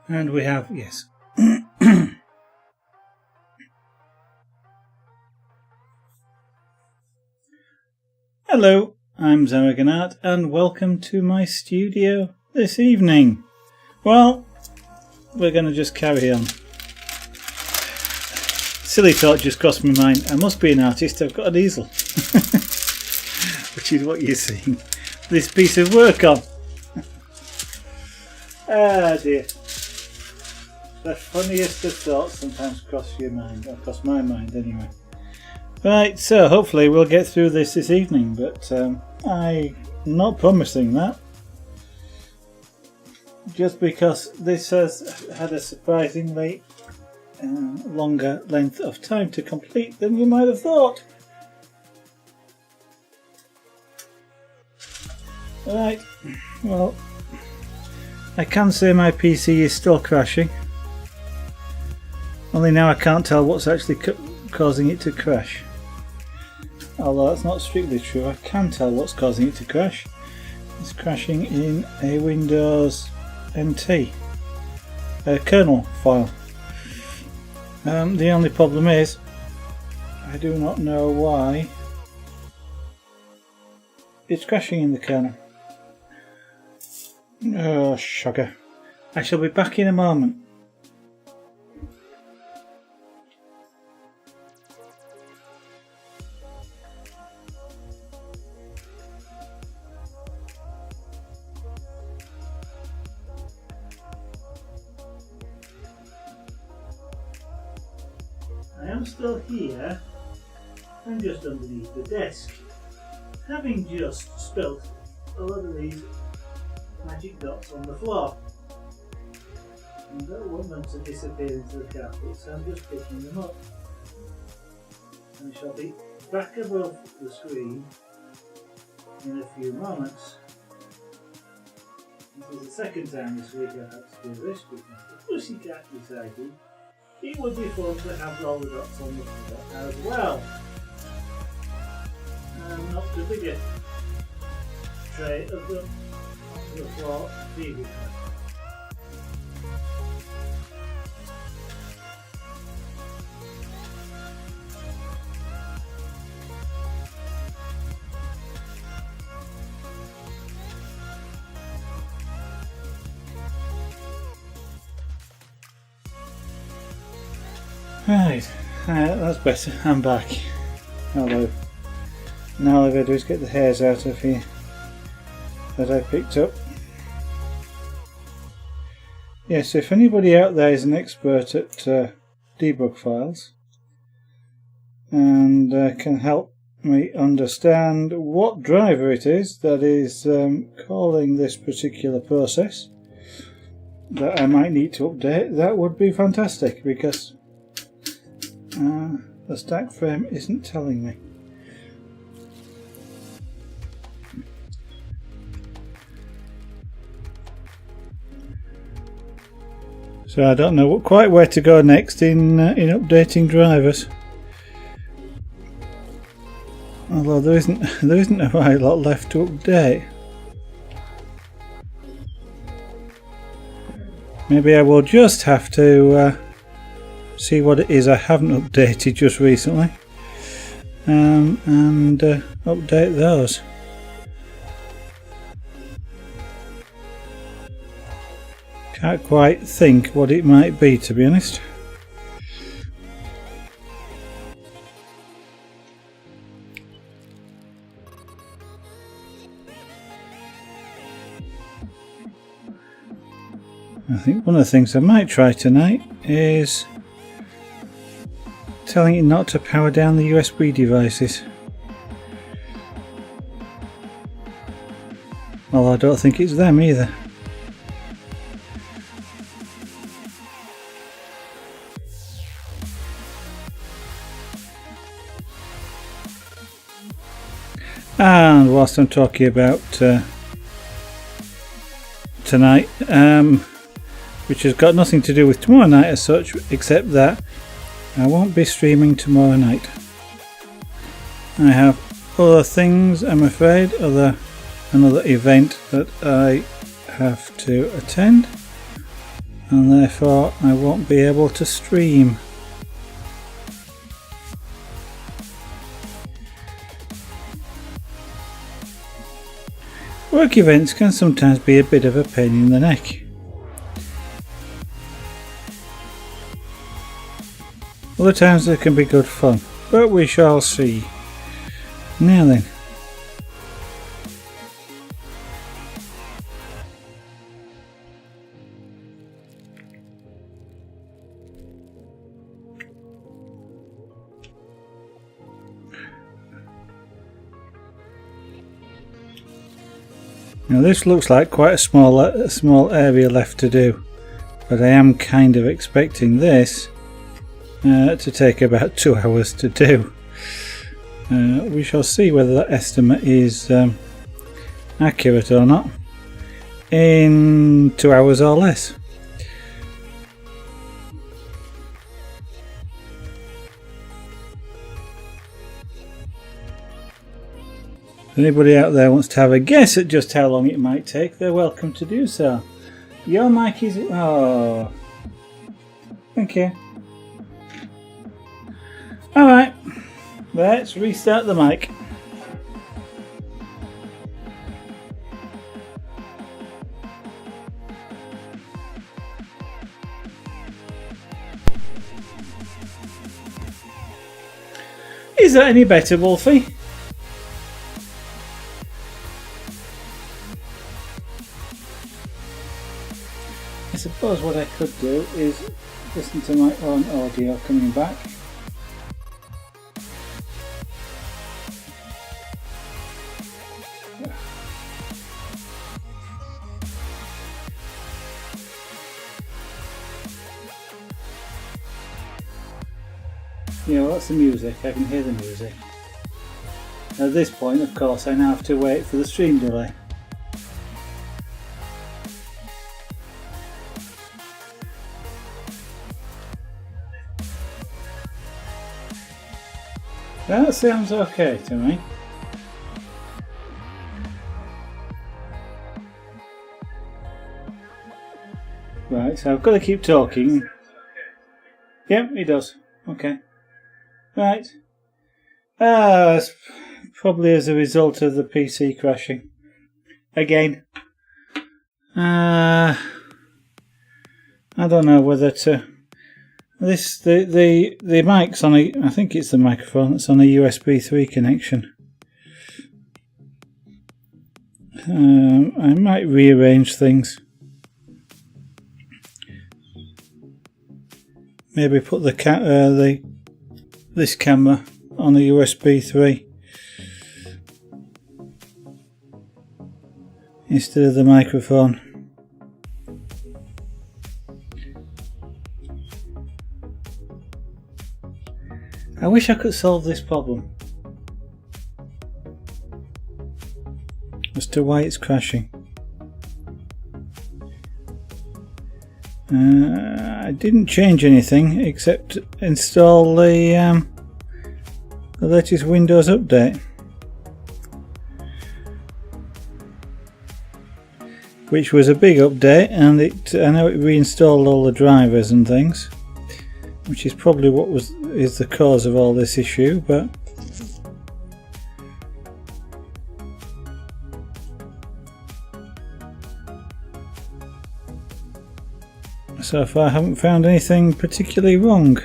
And we have, yes. Hello, I'm Zaraganat and welcome to my studio this evening. Well, we're going to just carry on. Silly thought just crossed my mind. I must be an artist, I've got an easel. Which is what you're seeing this piece of work on. Ah dear. The funniest of thoughts sometimes cross your mind, or cross my mind anyway. Right, so hopefully we'll get through this evening, but I'm not promising that. Just because this has had a surprisingly longer length of time to complete than you might have thought. Right, well, I can say my PC is still crashing. Only now I can't tell what's actually causing it to crash. Although that's not strictly true, I can tell what's causing it to crash. It's crashing in a Windows NT kernel file. The only problem is I do not know why it's crashing in the kernel. Oh, sugar. I shall be back in a moment. I am still here. I'm just underneath the desk, having just spilt a lot of these magic dots on the floor. And I don't want them to disappear into the carpet, so I'm just picking them up. And I shall be back above the screen in a few moments. This is the second time this week I've had to do this because the pussycat decided it would be fun to have all the dots on the floor as well. And not too big a tray of them onto the floor previously. Right, that's better. I'm back. Hello. Now all I've got to do is get the hairs out of here that I picked up. Yes, if anybody out there is an expert at debug files and can help me understand what driver it is that is calling this particular process that I might need to update, that would be fantastic, because the stack frame isn't telling me. So I don't know quite where to go next in updating drivers. Although there isn't a right lot left to update. Maybe I will just have to see what it is I haven't updated just recently, and update those. Can't quite think what it might be, to be honest. I think one of the things I might try tonight is telling it not to power down the USB devices. Well, I don't think it's them either. And whilst I'm talking about tonight, which has got nothing to do with tomorrow night as such, except that I won't be streaming tomorrow night. I have other things, I'm afraid, another event that I have to attend, and therefore I won't be able to stream. Work events can sometimes be a bit of a pain in the neck. Other times they can be good fun, but we shall see. Now then. Now this looks like quite a small area left to do, but I am kind of expecting this to take about 2 hours to do. We shall see whether that estimate is accurate or not in 2 hours or less. If anybody out there wants to have a guess at just how long it might take, they're welcome to do so. Your mic is... oh, thank you. Alright, let's restart the mic. Is that any better, Wolfie? I suppose what I could do is listen to my own audio coming back. Yeah, well, that's the music. I can hear the music. At this point, of course, I now have to wait for the stream delay. That sounds okay to me. Right, so I've got to keep talking. Yep, it does. Okay. Right. It's probably as a result of the PC crashing. Again. I don't know whether to... The mic's on a... I think it's the microphone that's on a USB 3 connection. I might rearrange things. Maybe put this camera on a USB 3 instead of the microphone. I wish I could solve this problem as to why it's crashing. I didn't change anything except install the latest Windows update, which was a big update, and I know it reinstalled all the drivers and things, which is probably what is the cause of all this issue. But so far I haven't found anything particularly wrong.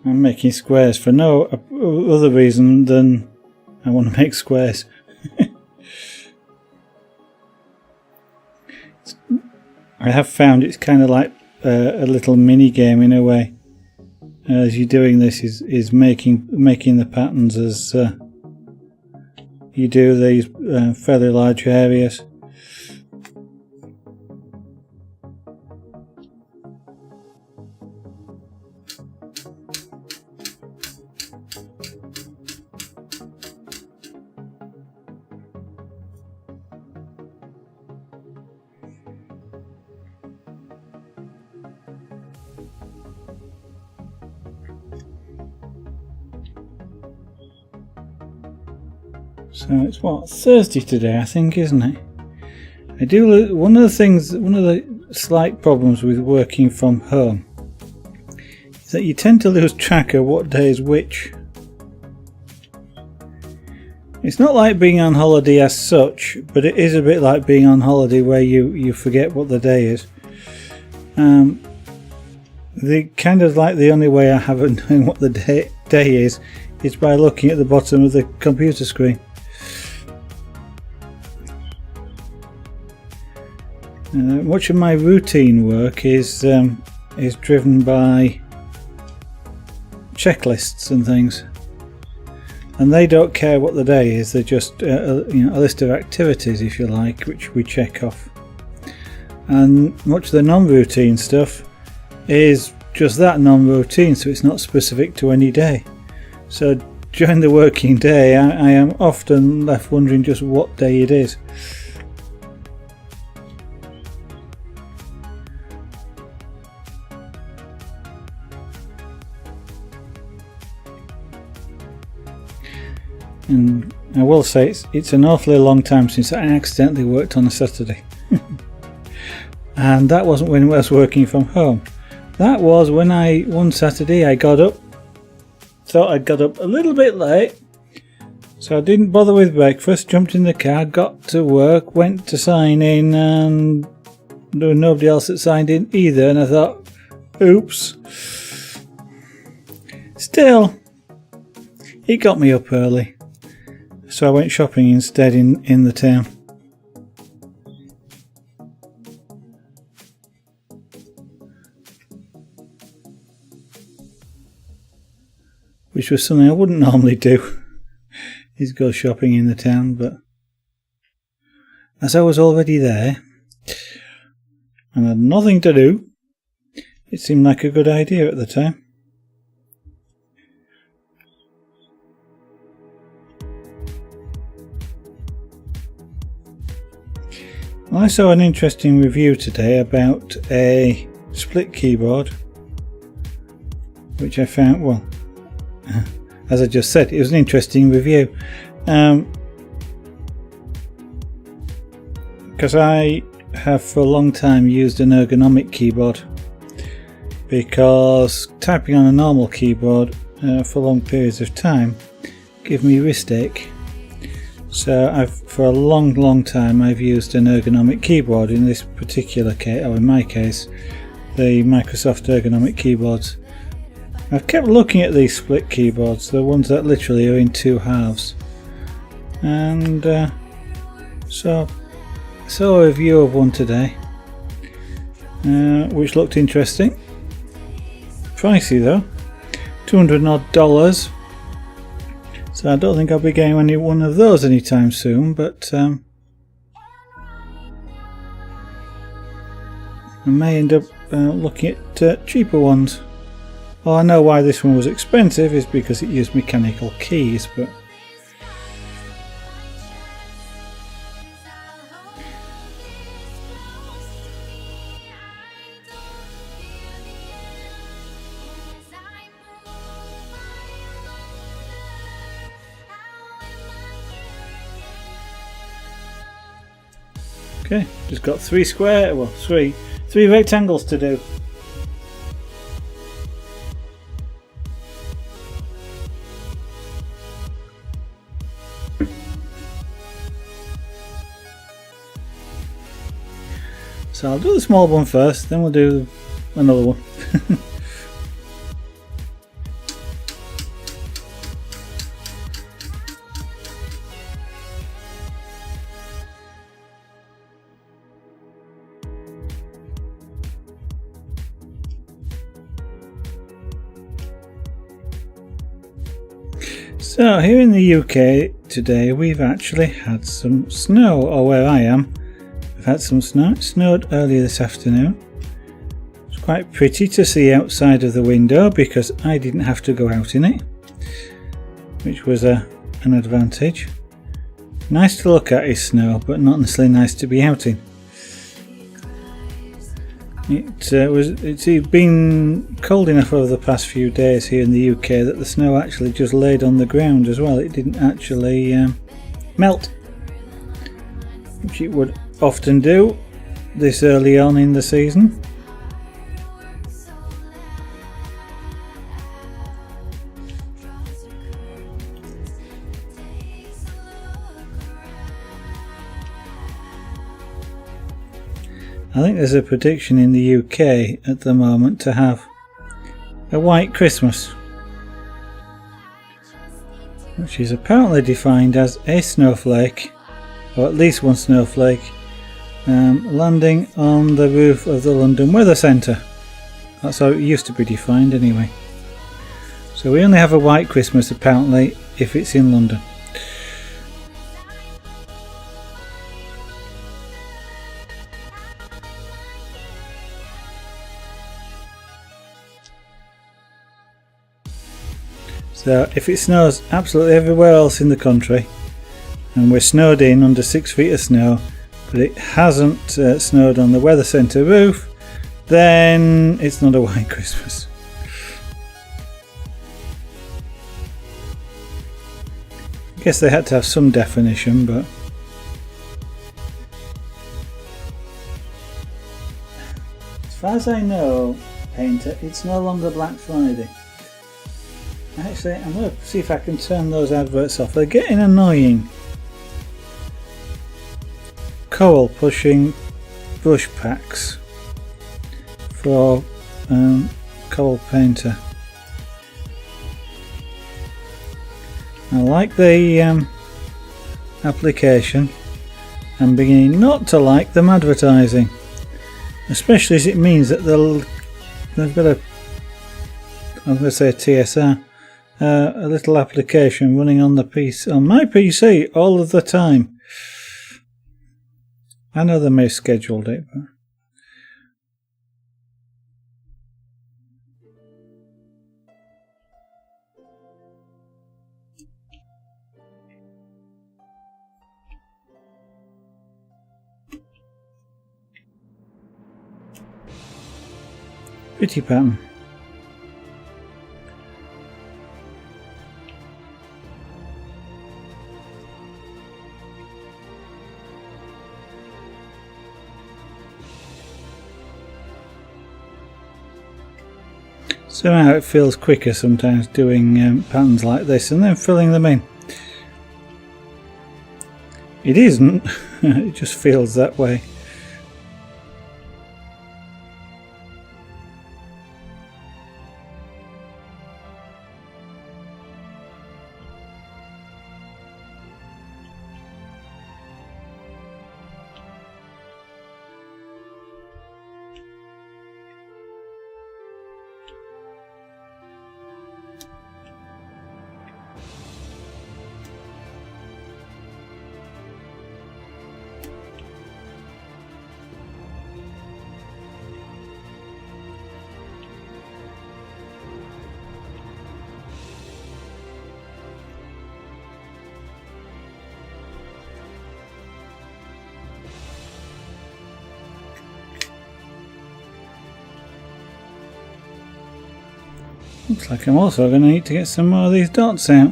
I'm making squares for no other reason than I want to make squares. I have found it's kind of like a little mini game in a way. As you're doing this, is making the patterns as you do these fairly large areas. So it's what, Thursday today, I think, isn't it? One of the slight problems with working from home is that you tend to lose track of what day is which. It's not like being on holiday as such, but it is a bit like being on holiday where you forget what the day is. The kind of like the only way I have of knowing what the day is by looking at the bottom of the computer screen. Much of my routine work is driven by checklists and things, and they don't care what the day is. They're just a list of activities, if you like, which we check off. And much of the non-routine stuff is just that, non-routine, so it's not specific to any day. So during the working day, I am often left wondering just what day it is. And I will say it's an awfully long time since I accidentally worked on a Saturday. And that wasn't when I was working from home. That was when one Saturday I got up, thought I'd got up a little bit late, so I didn't bother with breakfast, jumped in the car, got to work, went to sign in, and there was nobody else that signed in either, and I thought, oops. Still, it got me up early, so I went shopping instead in the town. Which was something I wouldn't normally do, is go shopping in the town, but as I was already there and had nothing to do, it seemed like a good idea at the time. Well, I saw an interesting review today about a split keyboard, which I found, well, as I just said, it was an interesting review, because I have for a long time used an ergonomic keyboard, because typing on a normal keyboard for long periods of time give me wrist ache. So for a long time I've used an ergonomic keyboard. In this particular case, or in my case, the Microsoft ergonomic keyboards. I've kept looking at these split keyboards, the ones that literally are in two halves, and so I saw a review of one today, which looked interesting. Pricey though, $200 odd, so I don't think I'll be getting any one of those anytime soon, but I may end up looking at cheaper ones. Well, I know why this one was expensive is because it used mechanical keys, but okay, just got three rectangles to do. So I'll do the small one first, then we'll do another one. So here in the UK today we've actually had some snow, or where I am. We've had some snow. It snowed earlier this afternoon. It's quite pretty to see outside of the window because I didn't have to go out in it, which was an advantage. Nice to look at is snow, but not necessarily nice to be out in. It's been cold enough over the past few days here in the UK that the snow actually just laid on the ground as well. It didn't actually melt, which it would often do this early on in the season. I think there's a prediction in the UK at the moment to have a white Christmas, which is apparently defined as a snowflake, or at least one snowflake, landing on the roof of the London Weather Centre. That's how it used to be defined anyway. So we only have a white Christmas apparently if it's in London. So if it snows absolutely everywhere else in the country, and we're snowed in under 6 feet of snow, but it hasn't snowed on the weather centre roof, then it's not a white Christmas. I guess they had to have some definition, but as far as I know, Painter, it's no longer Black Friday. Actually, I'm going to see if I can turn those adverts off. They're getting annoying. Coral pushing brush packs for Coral Painter. I like the application. I'm beginning not to like them advertising, especially as it means that they've got a, I'm going to say a TSR. A little application running on my PC all of the time. I know they may have scheduled it, but pretty pattern. Somehow it feels quicker sometimes doing patterns like this and then filling them in. It isn't, it just feels that way. Looks like I'm also going to need to get some more of these dots out.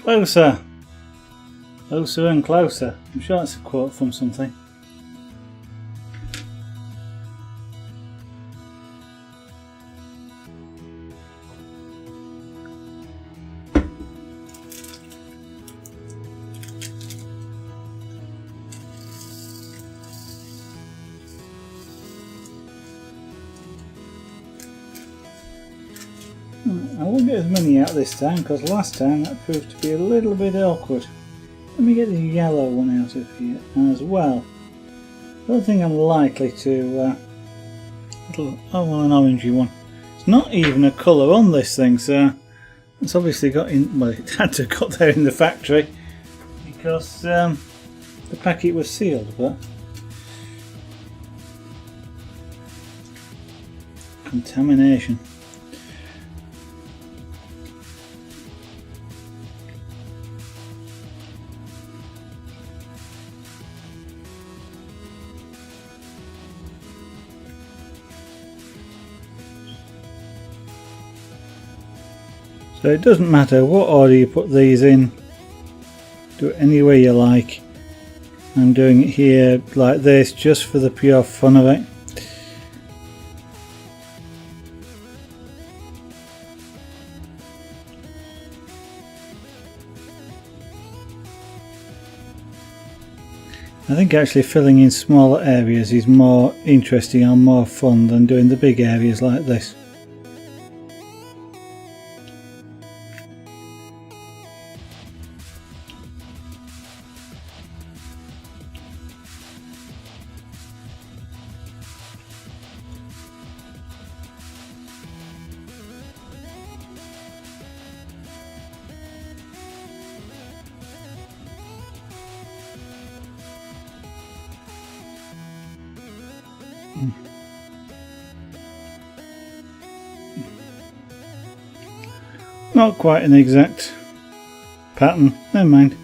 Closer. Closer and closer. I'm sure that's a quote from something. I won't get as many out this time because last time that proved to be a little bit awkward. Let me get the yellow one out of here as well. I don't think I'm likely to... an orangey one. It's not even a colour on this thing, so it's obviously got in. Well, it had to got there in the factory because the packet was sealed, but contamination. So it doesn't matter what order you put these in, do it any way you like. I'm doing it here like this just for the pure fun of it. I think actually filling in smaller areas is more interesting and more fun than doing the big areas like this. Not quite an exact pattern, never mind.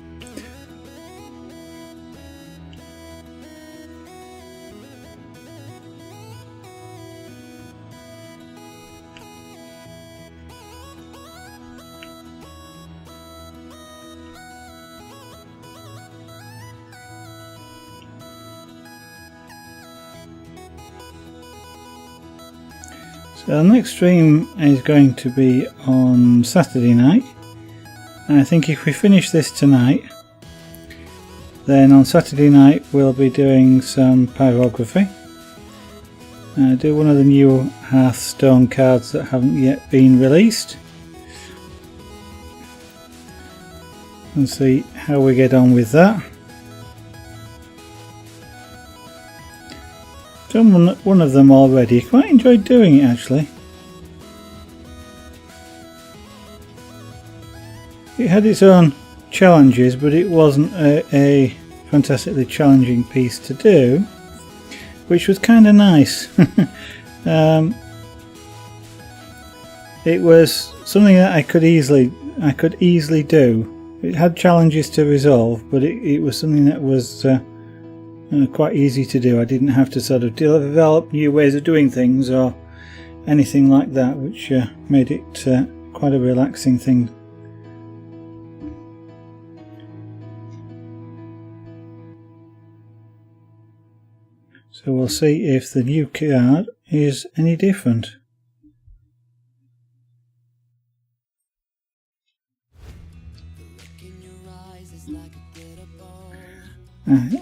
So the next stream is going to be on Saturday night. I think if we finish this tonight, then on Saturday night we'll be doing some pyrography. Do one of the new Hearthstone cards that haven't yet been released. And see how we get on with that. Done one of them already. Quite enjoyed doing it actually. It had its own challenges, but it wasn't a fantastically challenging piece to do, which was kind of nice. It was something that I could easily do. It had challenges to resolve, but it was something that was quite easy to do. I didn't have to sort of develop new ways of doing things or anything like that, which made it quite a relaxing thing. So we'll see if the new card is any different.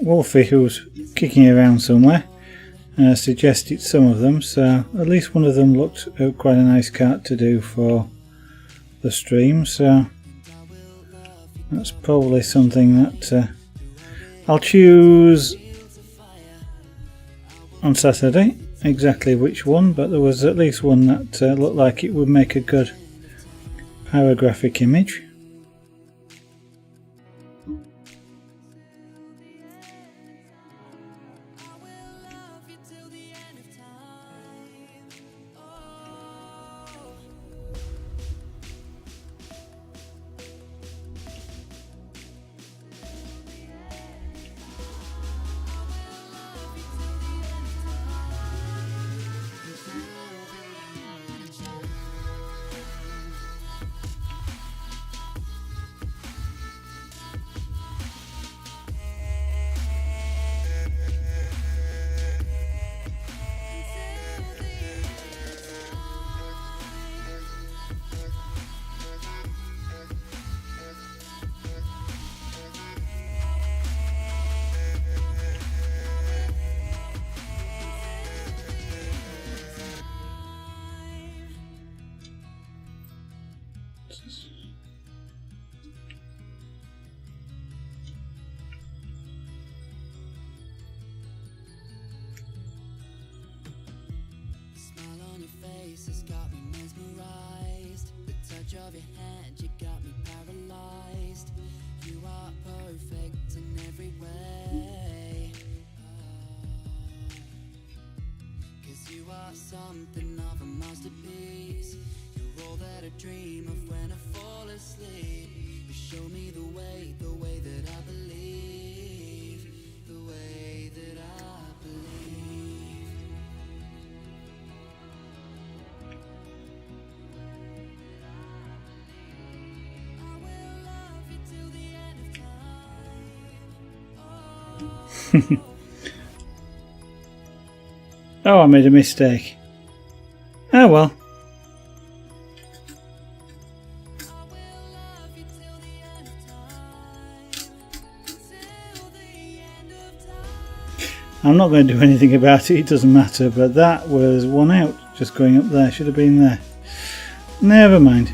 Wolfie, who's kicking around somewhere, suggested some of them, so at least one of them looked quite a nice card to do for the stream, so that's probably something that I'll choose on Saturday, exactly which one, but there was at least one that looked like it would make a good pyrographic image. of your hand, you got me paralyzed. You are perfect in every way. 'Cause you are something of a masterpiece. You're all that I dream of when I fall asleep. You show me the way that I believe, the way that I believe. I will love you till the end of time. Oh, I made a mistake. Oh well. I'm not going to do anything about it, it doesn't matter, but that was one out, just going up there, should have been there. Never mind.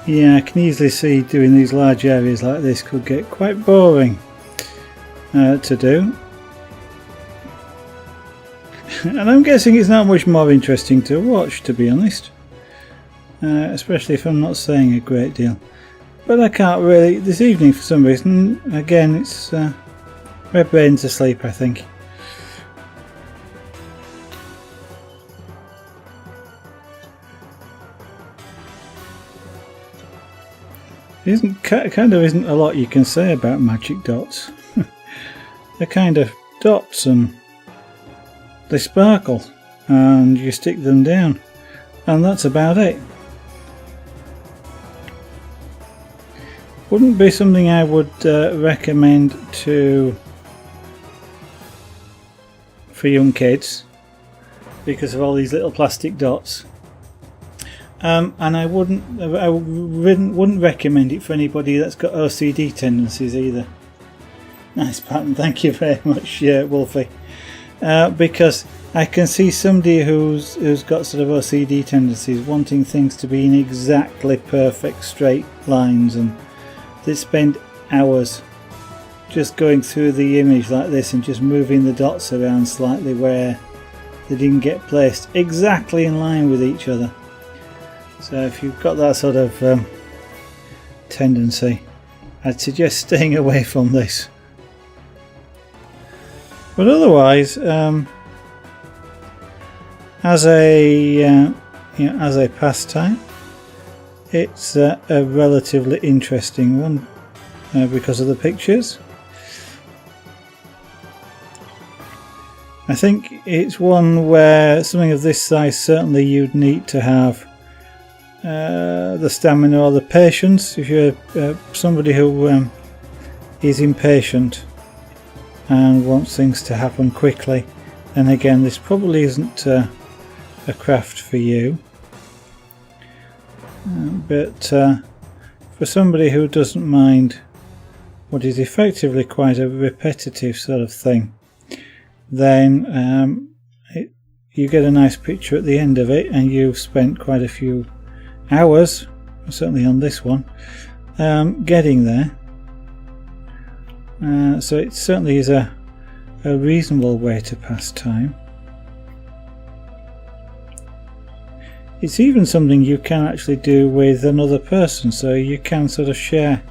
Yeah, I can easily see doing these large areas like this could get quite boring to do. And I'm guessing it's not much more interesting to watch, to be honest. Especially if I'm not saying a great deal. But I can't really, this evening for some reason, again it's my brain's asleep, I think. Kind of isn't a lot you can say about magic dots. They're kind of dots and they sparkle and you stick them down and that's about it. Wouldn't be something I would recommend for young kids because of all these little plastic dots. And I wouldn't recommend it for anybody that's got OCD tendencies either. Nice pattern, thank you very much, Wolfie. Because I can see somebody who's got sort of OCD tendencies wanting things to be in exactly perfect straight lines, and they spend hours just going through the image like this and just moving the dots around slightly where they didn't get placed exactly in line with each other. So if you've got that sort of tendency, I'd suggest staying away from this. But otherwise, as a pastime, it's a relatively interesting one because of the pictures. I think it's one where something of this size certainly you'd need to have the stamina or the patience. If you're somebody who is impatient and wants things to happen quickly, then again this probably isn't a craft for you. But for somebody who doesn't mind what is effectively quite a repetitive sort of thing, then you get a nice picture at the end of it, and you've spent quite a few hours, certainly on this one, getting there. So it certainly is a reasonable way to pass time. It's even something you can actually do with another person, so you can sort of share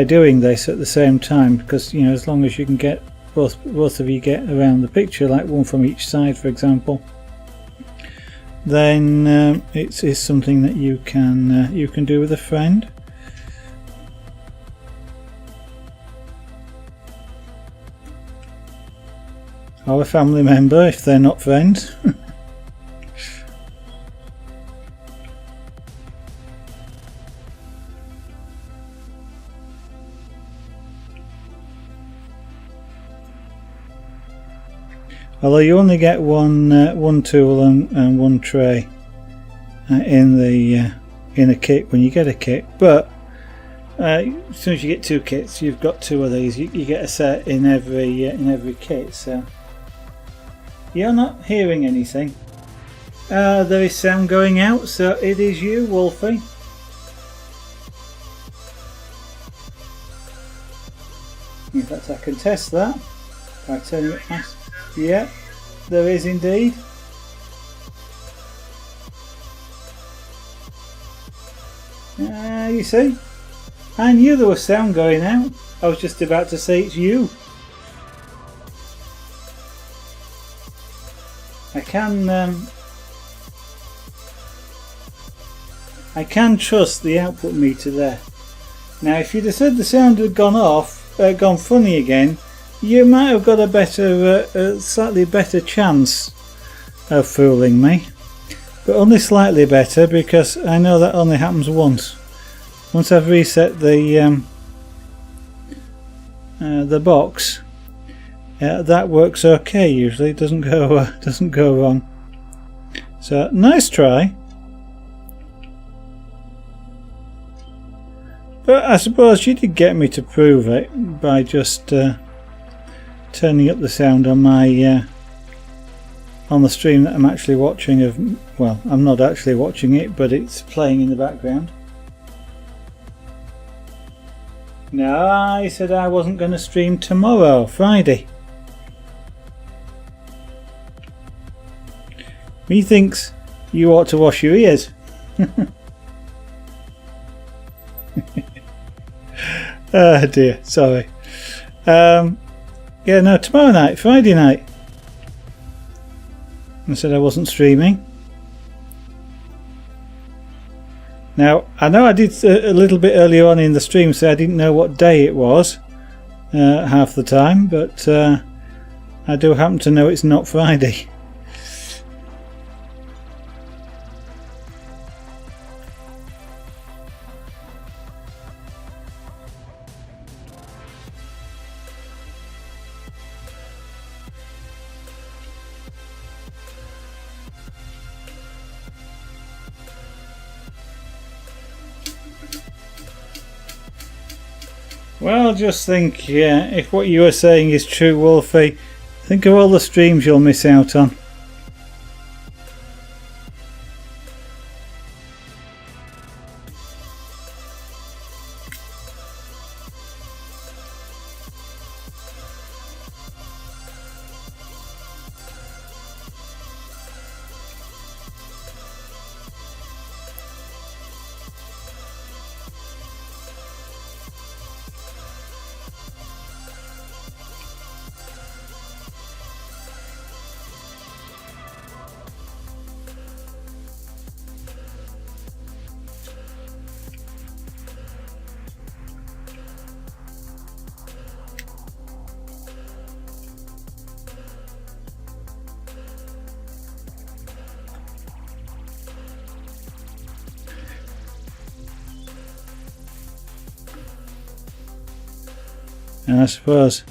doing this at the same time, because as long as you can get both of you get around the picture, like one from each side, for example, then it's something that you can do with a friend. Or a family member if they're not friends. Although you only get one tool and one tray in a kit when you get a kit, but as soon as you get two kits, you've got two of these. You get a set in every kit. So you're not hearing anything. There is sound going out, so it is you, Wolfie. In fact, I can test that by turning it fast. Yeah, there is indeed. You see? I knew there was sound going out. I was just about to say it's you. I can trust the output meter there. Now, if you'd have said the sound had gone off, gone funny again, you might have got a slightly better chance of fooling me, but only slightly better, because I know that only happens once. Once I've reset the box, that works okay. Usually, it doesn't go wrong. So nice try. But I suppose you did get me to prove it by just turning up the sound on my on the stream that I'm actually watching. Well, I'm not actually watching it, but it's playing in the background. No, I said I wasn't going to stream tomorrow, Friday. Methinks you ought to wash your ears. Oh dear, sorry. Yeah, no, tomorrow night, Friday night. I said I wasn't streaming. Now, I know I did a little bit earlier on in the stream say I didn't know what day it was half the time, but I do happen to know it's not Friday. Well, just think, yeah, if what you were saying is true, Wolfie, think of all the streams you'll miss out on. And I suppose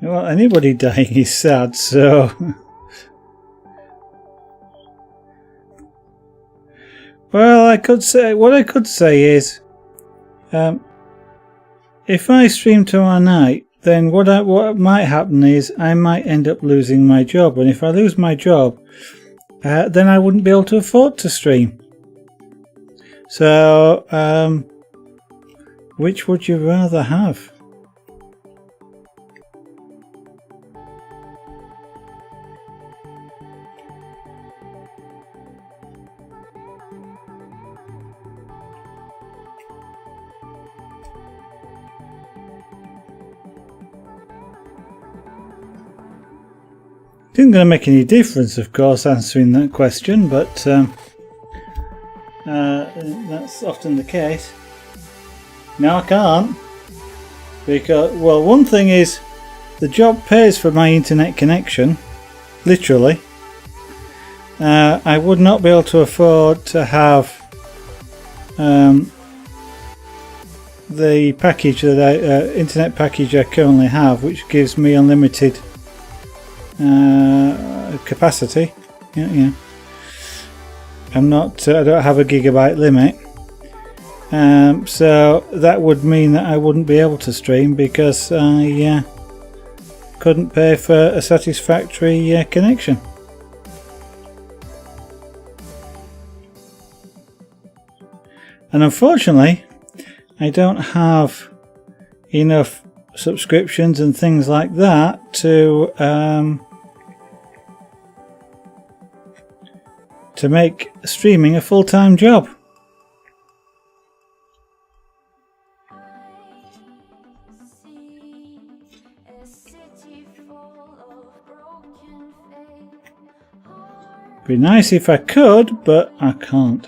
well, anybody dying is sad, so well, I could say is if I stream tomorrow night, then what might happen is I might end up losing my job, and if I lose my job, then I wouldn't be able to afford to stream. So, which would you rather have? It isn't going to make any difference, of course, answering that question, but that's often the case. No, I can't. Because, well, one thing is, the job pays for my internet connection, literally. I would not be able to afford to have the package that internet package I currently have, which gives me unlimited capacity. Yeah. I don't have a gigabyte limit. So that would mean that I wouldn't be able to stream because I couldn't pay for a satisfactory connection. And unfortunately, I don't have enough subscriptions and things like that to make streaming a full-time job. Be nice if I could, but I can't.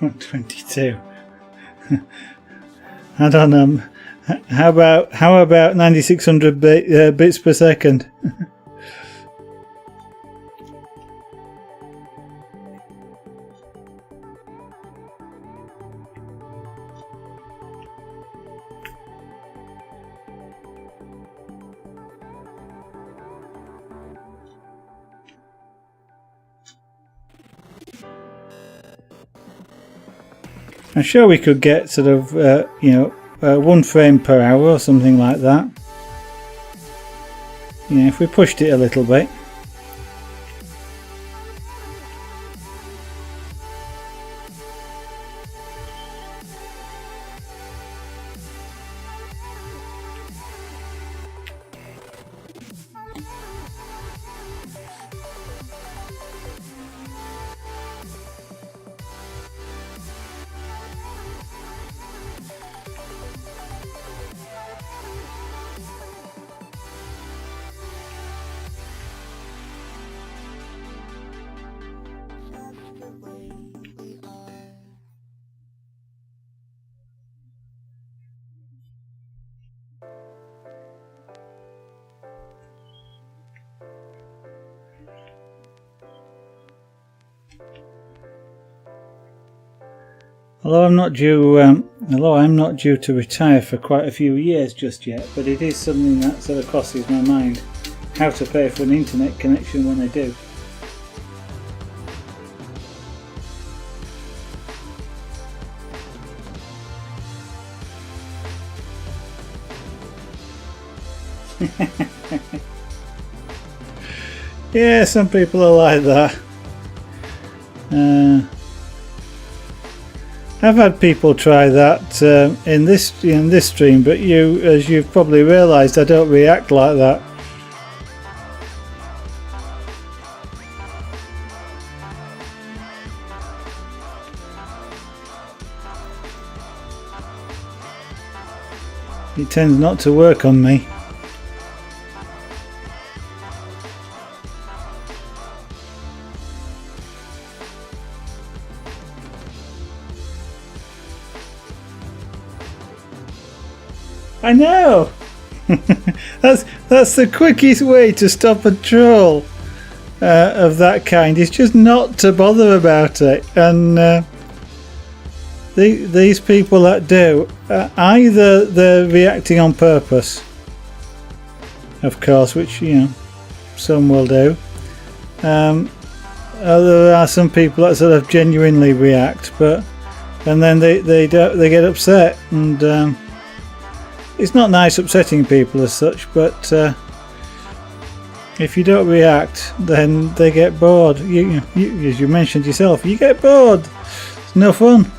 I'm 22. I don't know. How about 9600 bits per second? I'm sure we could get sort of, 1 frame per hour or something like that. If we pushed it a little bit. Although I'm not due to retire for quite a few years just yet, but it is something that sort of crosses my mind, how to pay for an internet connection when I do. Yeah, some people are like that. I've had people try that in this stream, but as you've probably realised, I don't react like that. It tends not to work on me. I know! that's the quickest way to stop a troll of that kind, is just not to bother about it. And these people that do, either they're reacting on purpose, of course, which some will do. There are some people that sort of genuinely react, and then they get upset, and it's not nice upsetting people as such, but if you don't react, then they get bored. You, as you mentioned yourself, you get bored. It's no fun.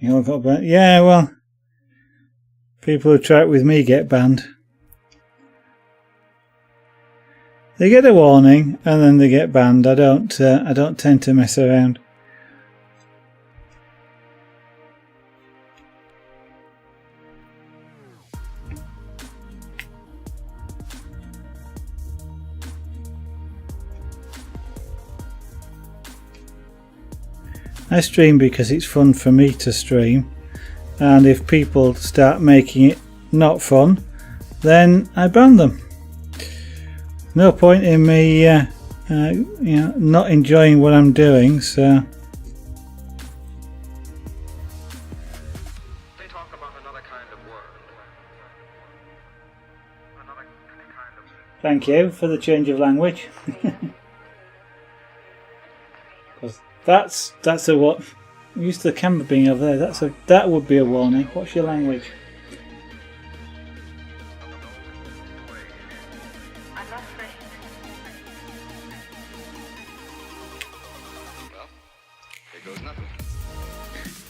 You all got banned? Yeah, well, people who try it with me get banned. They get a warning and then they get banned. I don't tend to mess around. I stream because it's fun for me to stream, and if people start making it not fun, then I ban them. No point in me not enjoying what I'm doing, so They talk about another kind of world. Another kind of... thank you for the change of language. That's a what. I'm used to the camera being over there. That would be a warning. What's your language?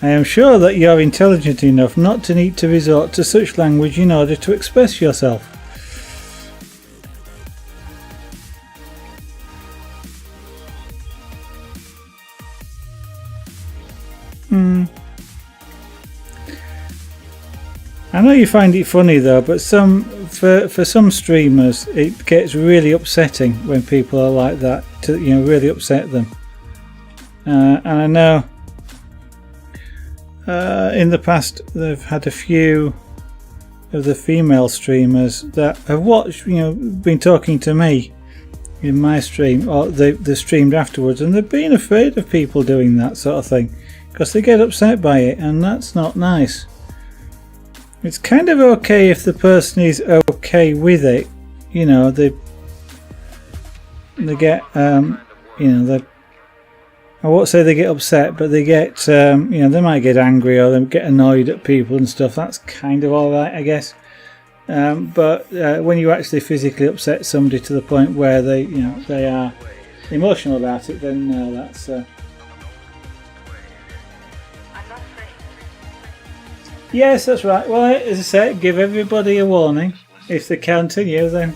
I am sure that you are intelligent enough not to need to resort to such language in order to express yourself. I know you find it funny though, but for some streamers it gets really upsetting when people are like that, to really upset them. And I know in the past they've had a few of the female streamers that have watched, been talking to me in my stream, or they've streamed afterwards, and they've been afraid of people doing that sort of thing because they get upset by it, and that's not nice. It's kind of okay if the person is okay with it, they get I won't say they get upset, but they get they might get angry or they get annoyed at people and stuff. That's kind of alright, I guess. But when you actually physically upset somebody to the point where they are emotional about it, then no, that's yes, that's right. Well, as I say, give everybody a warning. If they continue, then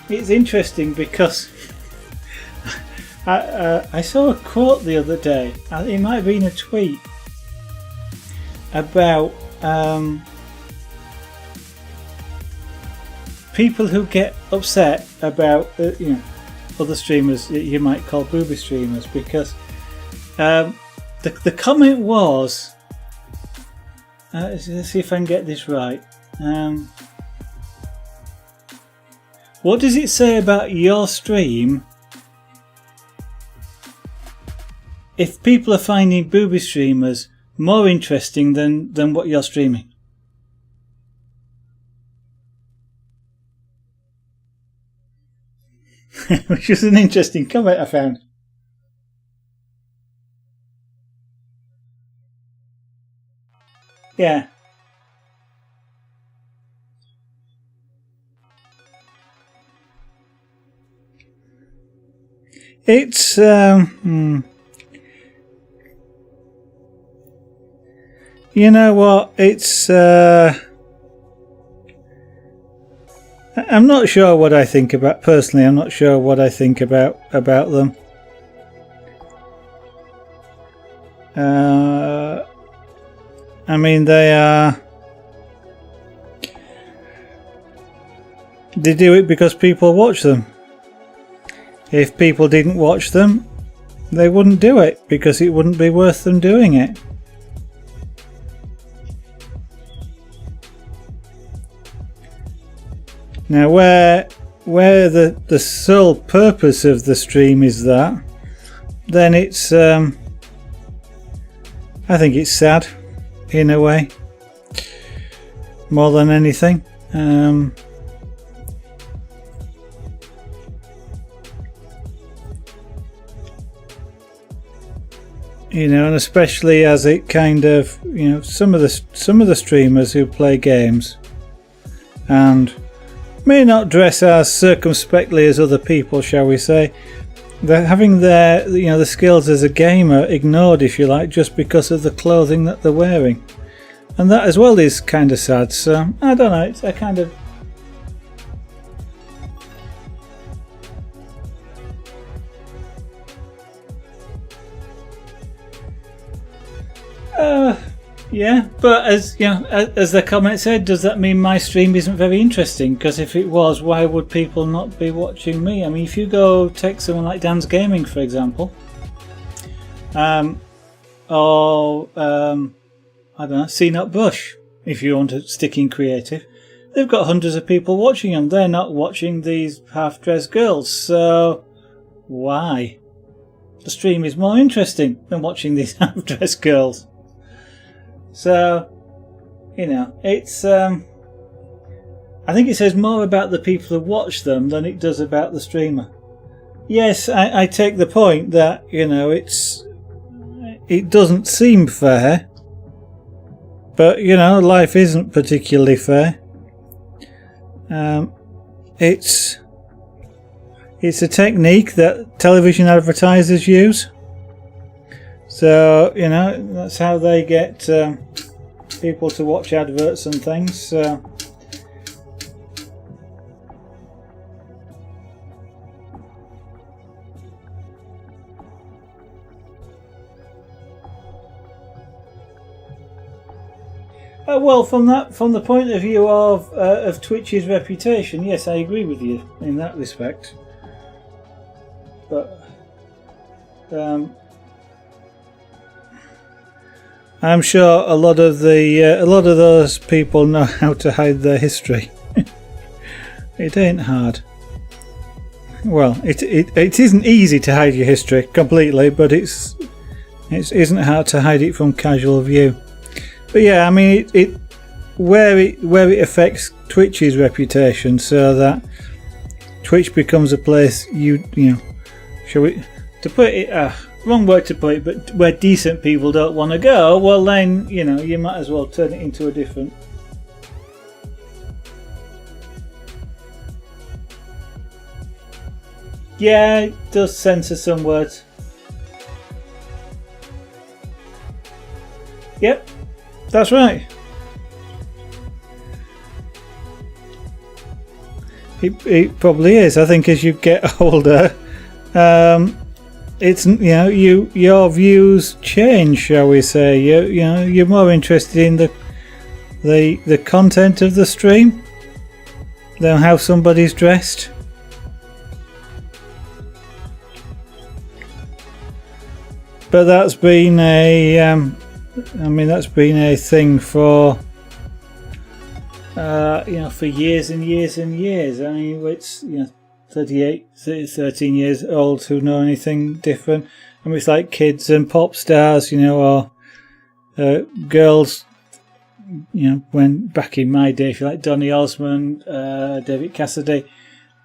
it's interesting because I saw a quote the other day. It might have been a tweet about people who get upset about other streamers you might call booby streamers, because the comment was let's see if I can get this right. What does it say about your stream if people are finding booby streamers more interesting than what you're streaming? Which is an interesting comment I found. Yeah. It's you know what, it's I'm not sure what I think about, personally I'm not sure what I think about them. I mean, they do it because people watch them. If people didn't watch them, they wouldn't do it because it wouldn't be worth them doing it. Now, where the sole purpose of the stream is that, then it's I think it's sad in a way, more than anything. And especially as it kind of, some of the streamers who play games and may not dress as circumspectly as other people, shall we say, they're having their, the skills as a gamer ignored, if you like, just because of the clothing that they're wearing, and that as well is kind of sad. So I don't know. It's a kind of yeah, but as as the comment said, does that mean my stream isn't very interesting? Because if it was, why would people not be watching me? I mean, if you go take someone like Dan's Gaming, for example, or I don't know, C-Nut Bush, if you want to stick in creative, they've got hundreds of people watching them. They're not watching these half-dressed girls, so why? The stream is more interesting than watching these half-dressed girls. So, it's I think it says more about the people who watch them than it does about the streamer. Yes, I take the point that, it doesn't seem fair, but, life isn't particularly fair. It's a technique that television advertisers use. So, that's how they get people to watch adverts and things. So. Well, from the point of view of Twitch's reputation, yes, I agree with you in that respect. But I'm sure a lot of those people know how to hide their history. It ain't hard. Well, it isn't easy to hide your history completely, but it isn't hard to hide it from casual view. But yeah, I mean, where it affects Twitch's reputation, so that Twitch becomes a place wrong word to put it, but where decent people don't want to go, well then, you might as well turn it into a different. Yeah, it does censor some words. Yep, that's right. It probably is. I think as you get older, it's your views change, shall we say? You're more interested in the content of the stream than how somebody's dressed. But that's been a thing for for years and years and years. I mean, it's 13 years old who know anything different. I mean, it's like kids and pop stars, or girls, when back in my day, if you like, Donny Osmond, David Cassidy,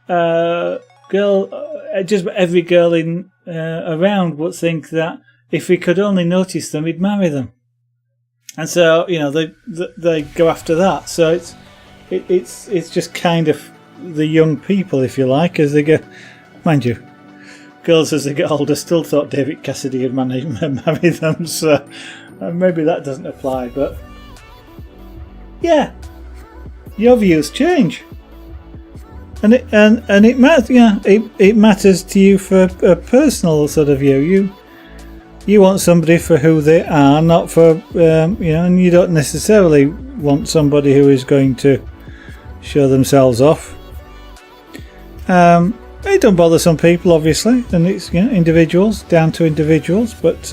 just every girl in around would think that if he could only notice them, he'd marry them. And so, they go after that. So it's just kind of the young people, if you like, as they get, mind you, girls as they get older still thought David Cassidy had marry them, so maybe that doesn't apply, but yeah, your views change, and it matters. It matters to you for a personal sort of view. You want somebody for who they are, not for and you don't necessarily want somebody who is going to show themselves off. It don't bother some people, obviously, and it's individuals, down to individuals. But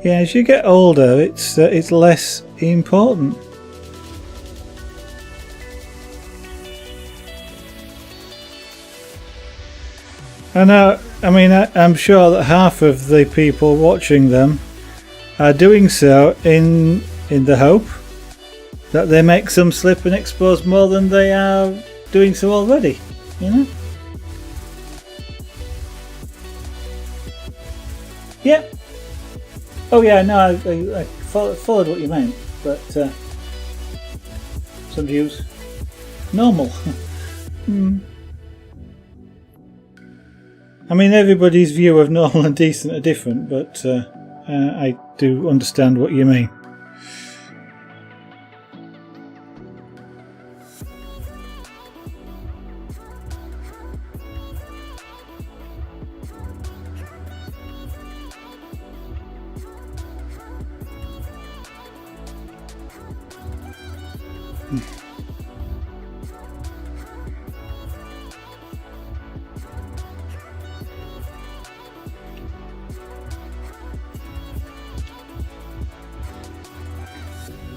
as you get older, it's less important. And I'm sure that half of the people watching them are doing so in the hope that they make some slip and expose more than they are doing so already, Yep. Oh yeah, no, I followed what you meant, but some views. Normal. I mean, everybody's view of normal and decent are different, but I do understand what you mean.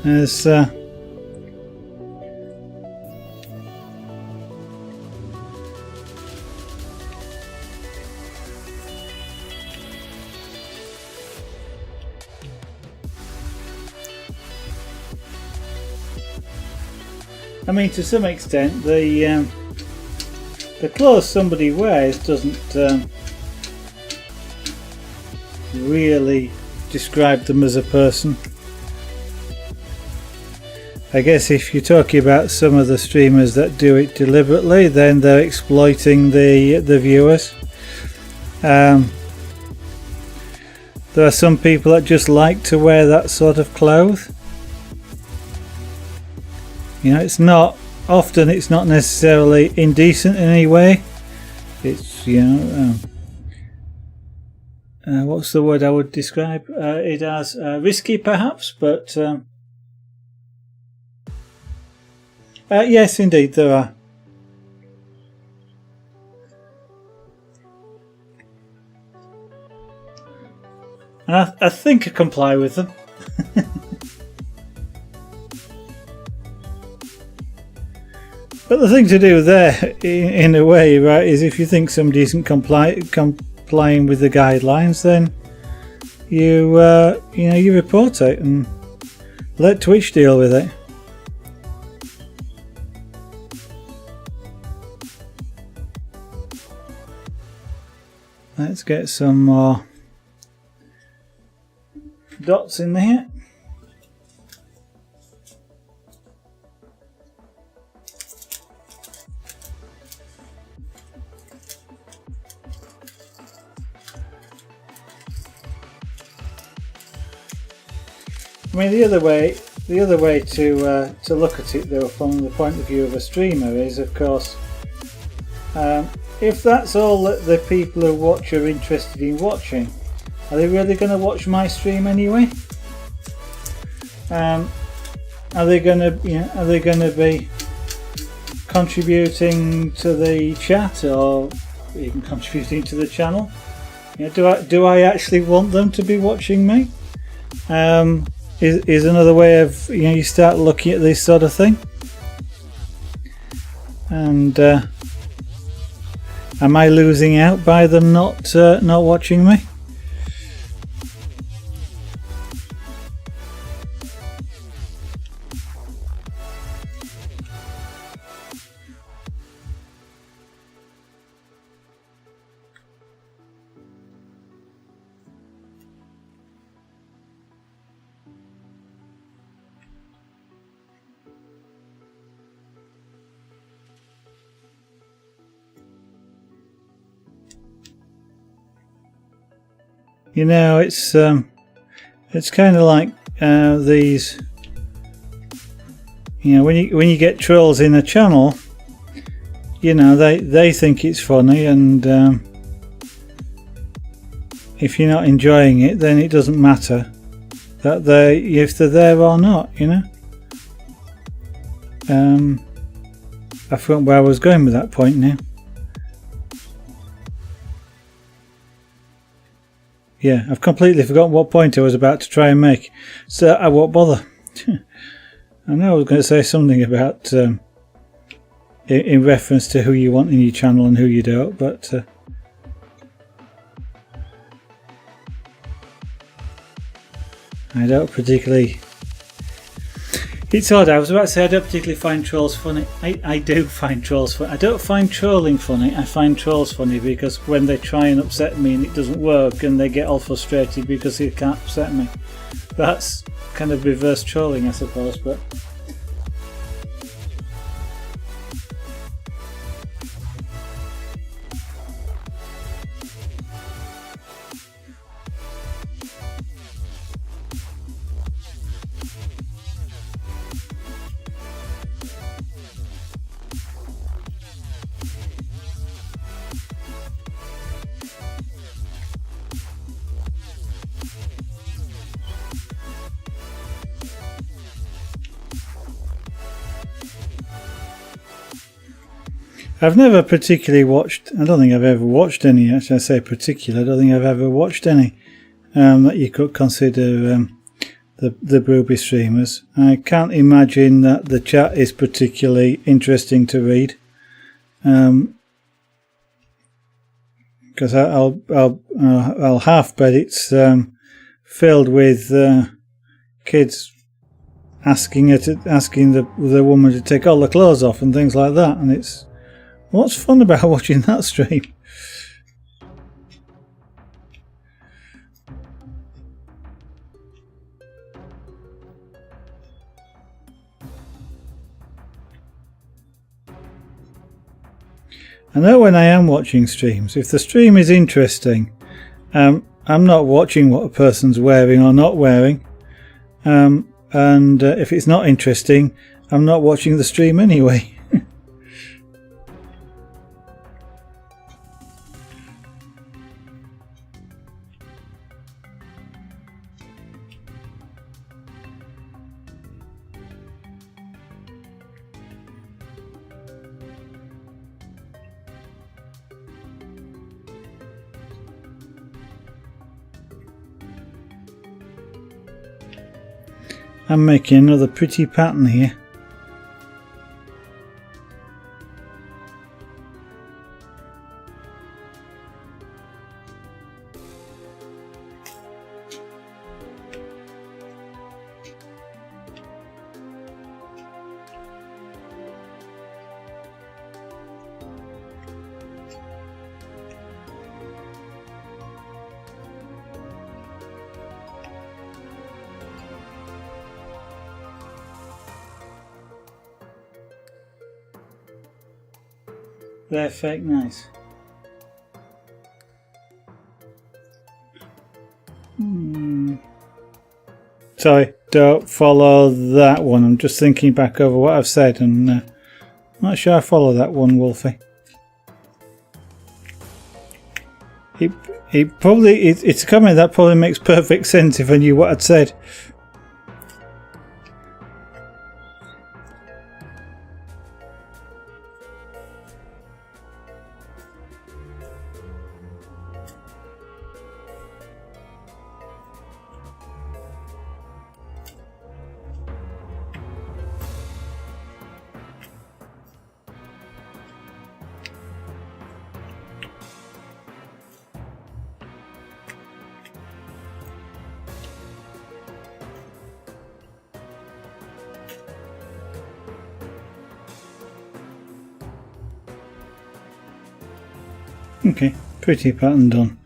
There's I mean, to some extent, the clothes somebody wears doesn't really describe them as a person. I guess if you're talking about some of the streamers that do it deliberately, then they're exploiting the viewers. There are some people that just like to wear that sort of clothes. You know, it's not necessarily indecent in any way. It's, you know, what's the word I would describe it as? Risky, perhaps, but yes, indeed, there are. And I think I comply with them. But the thing to do there, in a way, right, is if you think somebody isn't complying with the guidelines, then you you report it and let Twitch deal with it. Let's get some more dots in there. I mean, the other way to look at it, though, from the point of view of a streamer, is, of course, if that's all that the people who watch are interested in watching, are they really going to watch my stream anyway? Are they going to be contributing to the chat or even contributing to the channel? You know, do I actually want them to be watching me? Is another way of, you know, you start looking at this sort of thing, and am I losing out by them not watching me? You know, it's kind of like these. You know, when you get trolls in a channel, you know, they think it's funny, and if you're not enjoying it, then it doesn't matter that if they're there or not. You know. I forgot where I was going with that point now. Yeah, I've completely forgotten what point I was about to try and make, so I won't bother. I know I was going to say something about in reference to who you want in your channel and who you don't, but I don't particularly. It's odd, I was about to say I don't particularly find trolls funny. I do find trolls funny. I don't find trolling funny, I find trolls funny because when they try and upset me and it doesn't work and they get all frustrated because they can't upset me. That's kind of reverse trolling, I suppose, but... I've never particularly watched, I don't think I've ever watched any, actually I say particular, I don't think I've ever watched any that you could consider the Brewby streamers. I can't imagine that the chat is particularly interesting to read. Because I'll half bet it's filled with kids asking the woman to take all the clothes off and things like that, and it's what's fun about watching that stream? I know when I am watching streams, if the stream is interesting, I'm not watching what a person's wearing or not wearing, and if it's not interesting, I'm not watching the stream anyway. I'm making another pretty pattern here. They're fake nice. Sorry, don't follow that one. I'm just thinking back over what I've said and I'm not sure I follow that one, Wolfie. It's a comment that probably makes perfect sense if I knew what I'd said. Okay, pretty pattern done.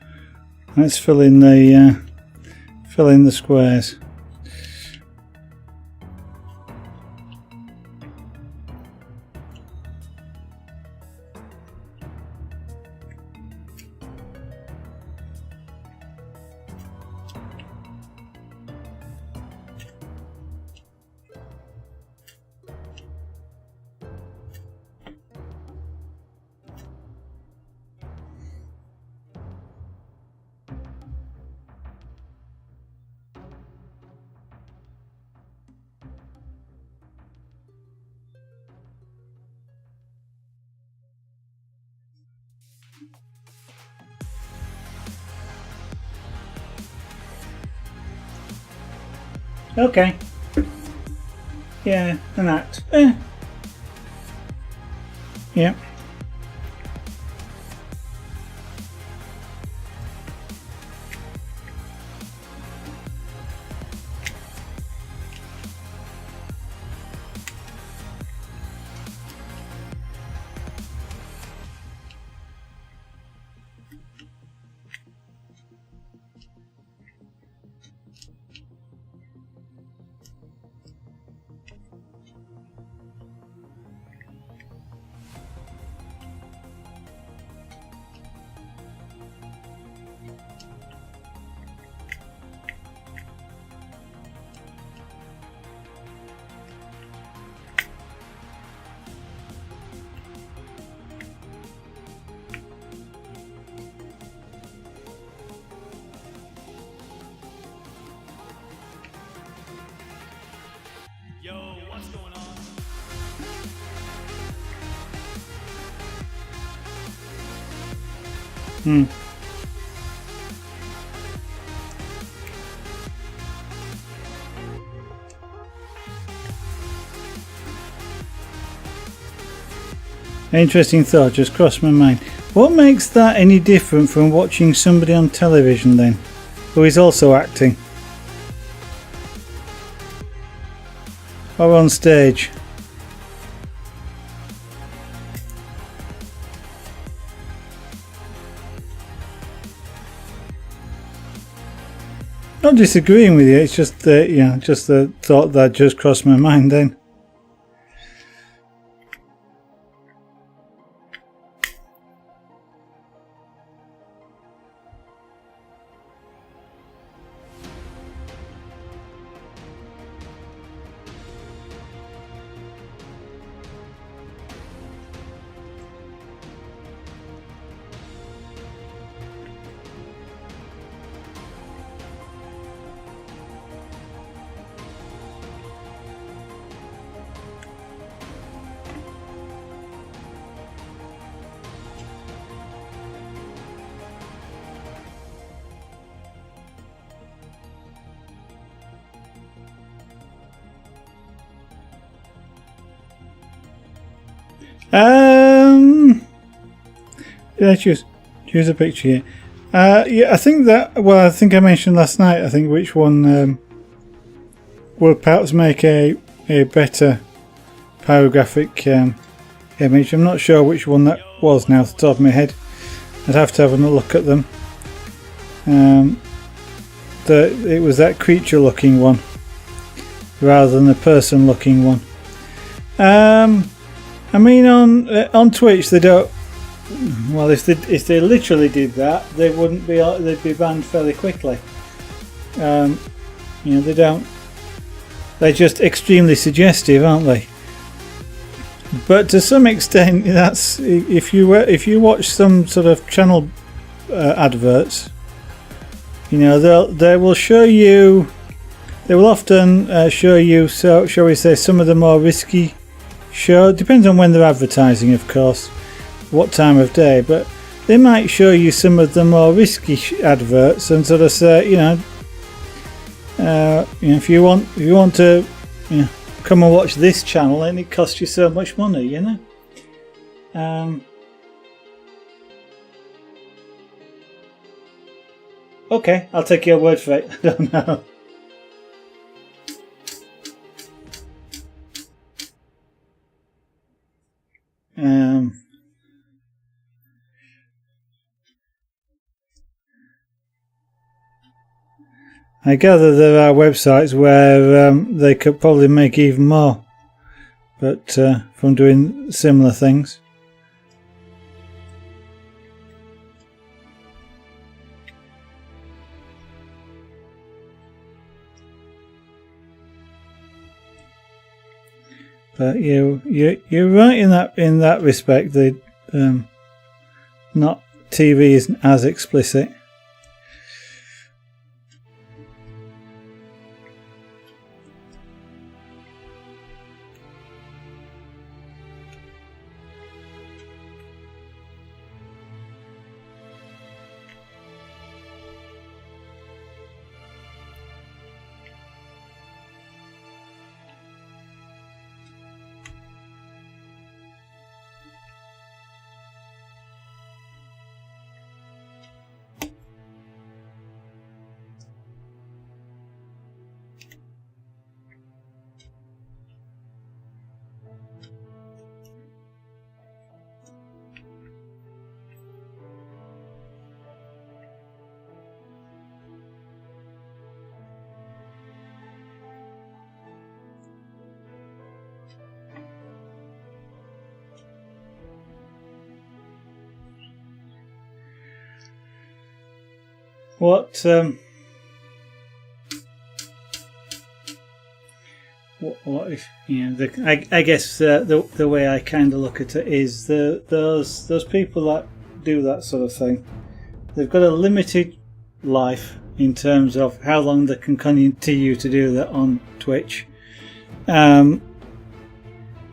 Let's fill in the squares. Okay. Yeah, an act. Yeah. Interesting thought just crossed my mind. What makes that any different from watching somebody on television then, who is also acting? Or on stage? Not disagreeing with you, it's just just the thought that just crossed my mind then. Yeah, choose a picture here. Yeah, I think that. Well, I think I mentioned last night. I think which one will perhaps make a better pyrographic image. I'm not sure which one that was now off the top of my head. I'd have to have a look at them. It was that creature-looking one rather than the person-looking one. I mean, on Twitch they don't. Well, if they literally did that, they wouldn't be. They'd be banned fairly quickly. You know, they don't. They're just extremely suggestive, aren't they? But to some extent, that's if you watch some sort of channel adverts, you know, they will show you. They will often show you. So, shall we say, some of the more risky show. Depends on when they're advertising, of course, what time of day, but they might show you some of the more risky adverts and sort of say, you know, if you want to, you know, come and watch this channel and it costs you so much money, you know. Okay, I'll take your word for it. I don't know. I gather there are websites where they could probably make even more, but from doing similar things. But you're right in that respect. Not TV isn't as explicit. What if, you know, I guess the way I kind of look at it is those people that do that sort of thing, they've got a limited life in terms of how long they can continue to do that on Twitch,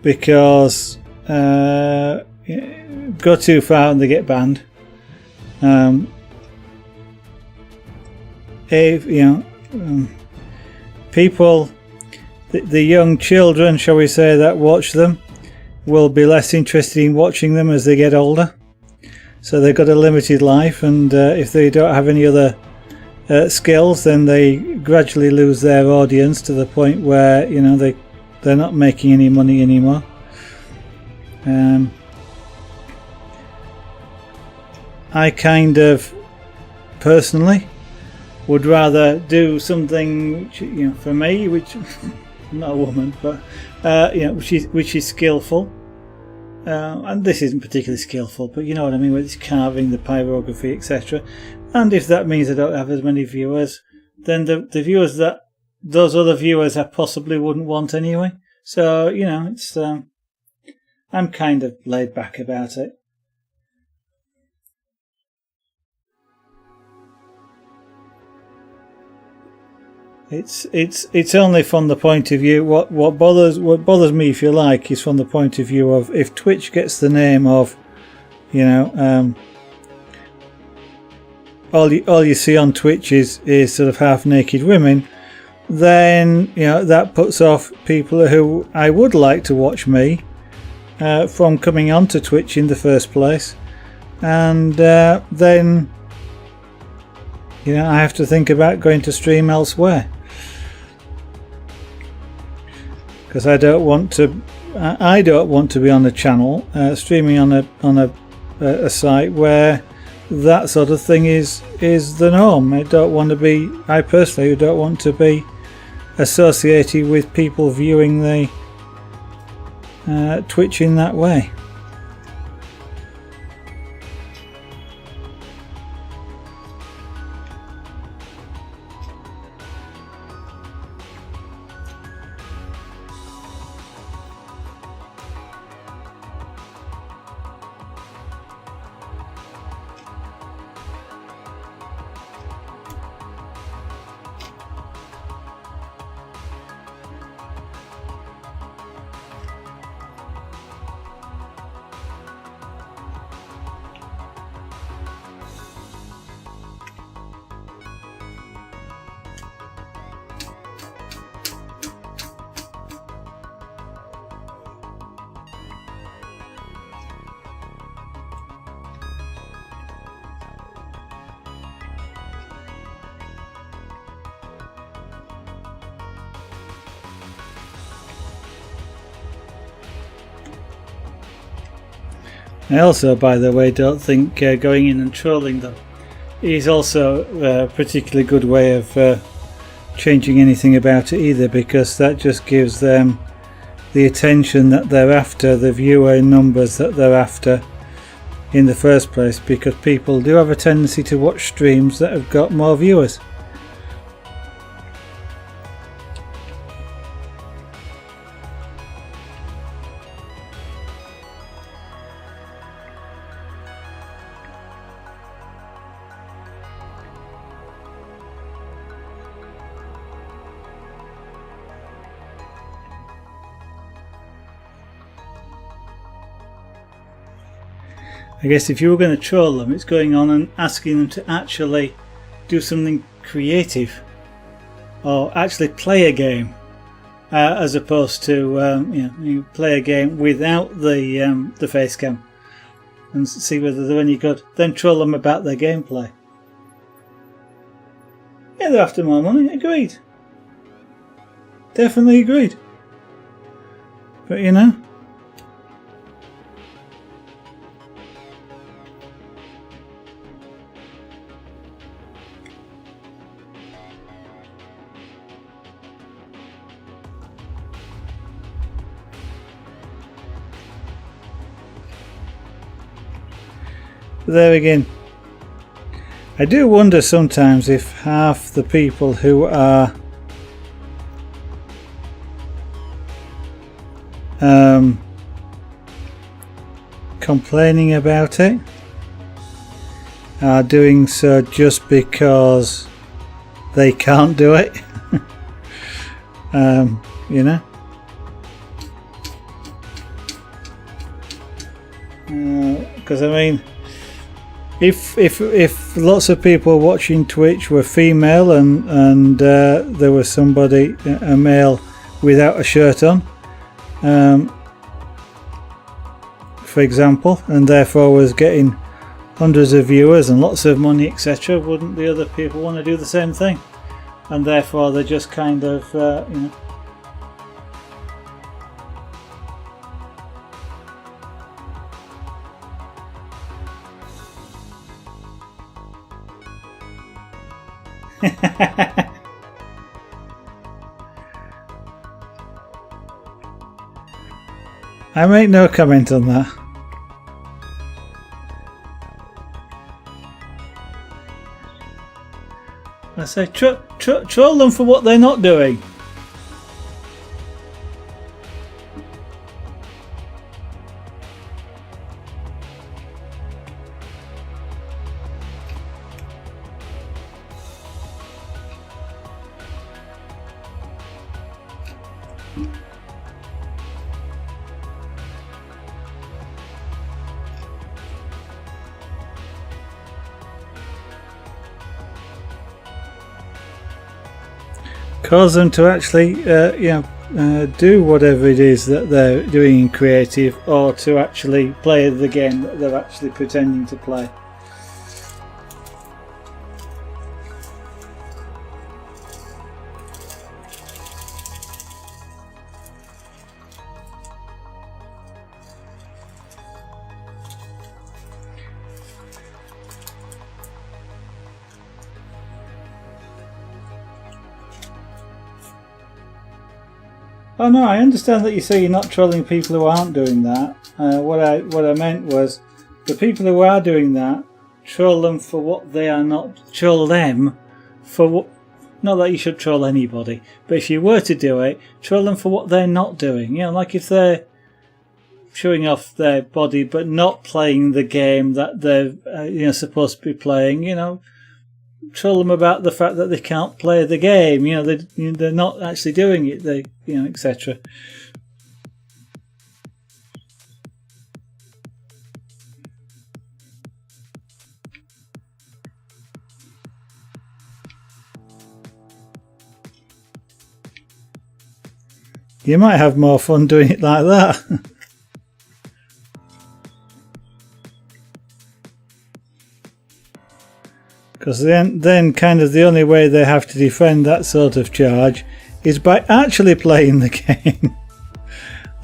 because go too far and they get banned. If people, the young children, shall we say, that watch them, will be less interested in watching them as they get older. So they've got a limited life, and if they don't have any other skills, then they gradually lose their audience to the point where they're not making any money anymore. I kind of personally would rather do something which, for me, which I'm not a woman, but which is skillful. And this isn't particularly skillful, but you know what I mean, with its carving, the pyrography, etc. And if that means I don't have as many viewers, then the viewers that those other viewers I possibly wouldn't want anyway. So it's I'm kind of laid back about it. It's only from the point of view what bothers me, if you like, is from the point of view of if Twitch gets the name of all you see on Twitch is sort of half naked women, then that puts off people who I would like to watch me from coming onto Twitch in the first place, and then I have to think about going to stream elsewhere. Because I don't want to be on a channel streaming on a site where that sort of thing is the norm. I personally don't want to be associated with people viewing the Twitch in that way. I also, by the way, don't think going in and trolling them is also a particularly good way of changing anything about it either, because that just gives them the attention that they're after, the viewer numbers that they're after in the first place, because people do have a tendency to watch streams that have got more viewers. I guess if you were going to troll them, it's going on and asking them to actually do something creative or actually play a game, as opposed to you play a game without the face cam and see whether they're any good. Then troll them about their gameplay. Yeah, they're after more money. Agreed. Definitely agreed. But there again, I do wonder sometimes if half the people who are complaining about it are doing so just because they can't do it. Because I mean, if lots of people watching Twitch were female and there was somebody, a male without a shirt on, for example, and therefore was getting hundreds of viewers and lots of money, etc., wouldn't the other people want to do the same thing? And therefore they're just kind of you know. I make no comment on that. I say troll them for what they're not doing. Cause them to actually do whatever it is that they're doing in creative, or to actually play the game that they're actually pretending to play. Oh no, I understand that you say you're not trolling people who aren't doing that. What I meant was the people who are doing that, troll them for what they are not. Troll them for what. Not that you should troll anybody, but if you were to do it, troll them for what they're not doing. You know, like if they're showing off their body but not playing the game that they're supposed to be playing. You know, troll them about the fact that they can't play the game. You know, they're not actually doing it. They, etc. You might have more fun doing it like that. Because then kind of the only way they have to defend that sort of charge is by actually playing the game.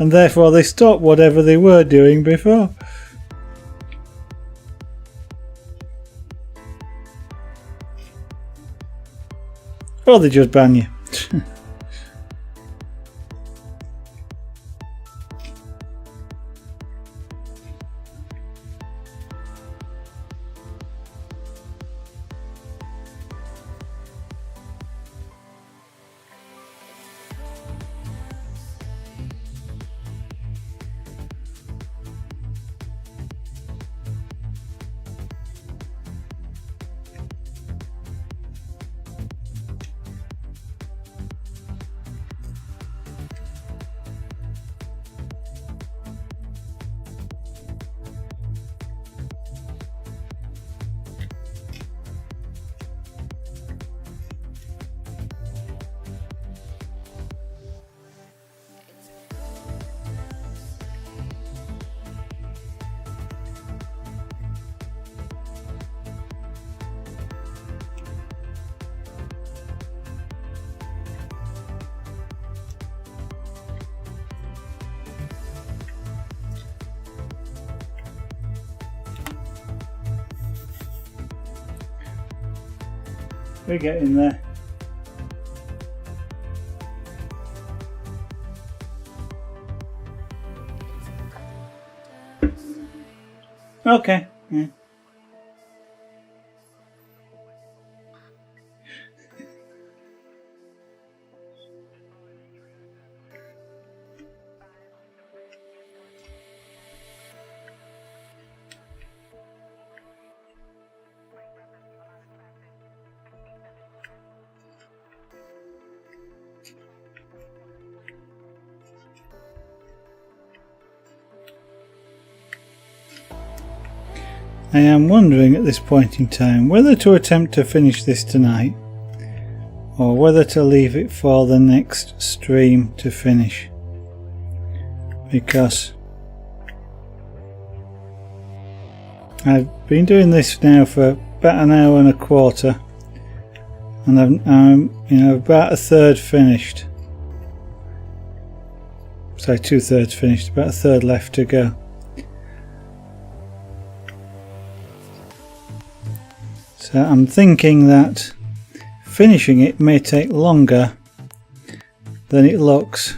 And therefore they stop whatever they were doing before. Or they just ban you. We're getting there. Okay. Yeah. I am wondering at this point in time whether to attempt to finish this tonight or whether to leave it for the next stream to finish, because I've been doing this now for about an hour and a quarter, and I'm about a third finished. Sorry, 2/3 finished, about a third left to go. So I'm thinking that finishing it may take longer than it looks.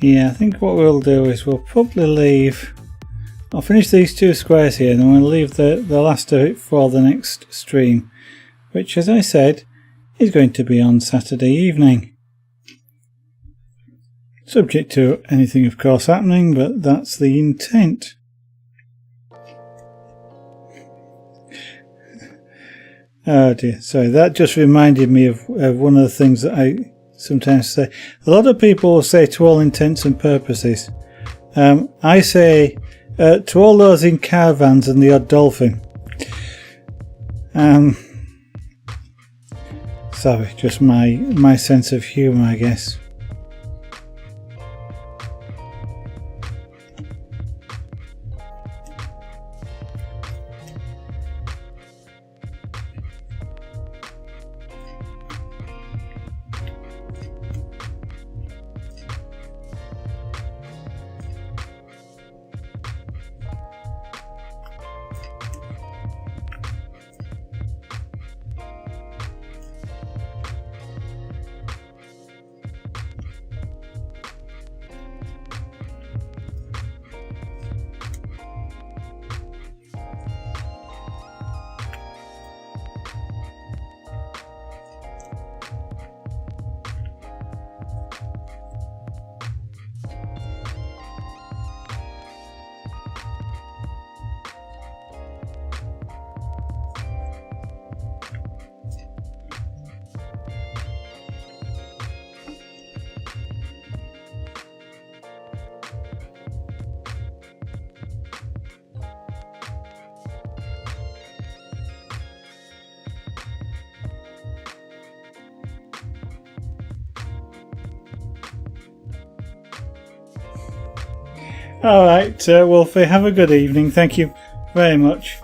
Yeah, I think what we'll do is we'll probably leave... I'll finish these two squares here and then we'll leave the last of it for the next stream, which, as I said, is going to be on Saturday evening. Subject to anything, of course, happening, but that's the intent. Oh dear, sorry, that just reminded me of one of the things that I sometimes say. A lot of people say to all intents and purposes. I say to all those in caravans and the odd dolphin. Sorry, just my sense of humour, I guess. Alright, Wolfie, have a good evening. Thank you very much.